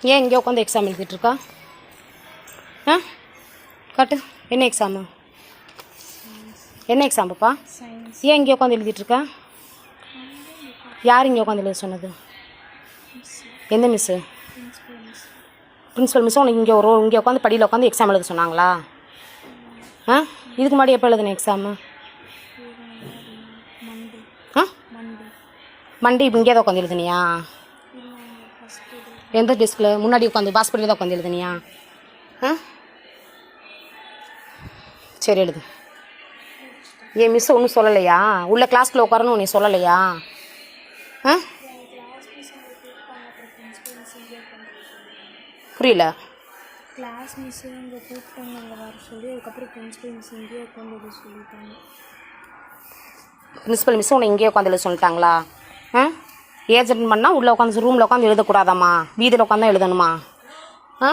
ஏன் இங்கே உட்காந்து எக்ஸாம் எழுதிட்டுருக்கா? ஆ காட்டு, என்ன எக்ஸாமு? என்ன எக்ஸாம் பாப்பா? ஏன் இங்கே உட்காந்து எழுதிட்டுருக்கா? யார் இங்கே உட்காந்து எழுத சொன்னது? எந்த மிஸ்ஸு? பிரின்ஸிபல் மிஸ்ஸும் உனக்கு இங்கே உட்காந்து படியில் உட்காந்து எக்ஸாம் எழுத சொன்னாங்களா? ஆ இதுக்கு முன்னாடி எப்போ எழுதுன எக்ஸாமு? ஆ மண்டே இப்போ இங்கே தான் உட்காந்து எழுதுனியா? எந்த டெஸ்கில்? முன்னாடி உட்காந்து பாஸ்போர்ட்டில் தான் உட்காந்து எழுதுனியா? ஆ சரி எழுது. ஏன் மிஸ் ஒன்றும் சொல்லலையா? உள்ள கிளாஸ்க்குள்ளே உட்காரணும் உன்னை சொல்லலையா? ஆ புரியல. கிளாஸ் மிஸ் இங்கே கூப்பிட்டாங்க அங்கே வர சொல்லி, அதுக்கப்புறம் பிரின்ஸிபல் மிஸ் இங்கேயே உட்காந்து எழுத சொல்லிட்டாங்க. பிரின்ஸிபல் மிஸ் உன்னை இங்கேயே உட்காந்து எழுத சொல்லிட்டாங்களா? ஆ ஏஜ் அட்டன் பண்ணால் உள்ளே உட்காந்து ரூமில் உட்காந்து எழுதக்கூடாதாம்மா? வீதியில் உட்காந்து தான் எழுதணுமா? ஆ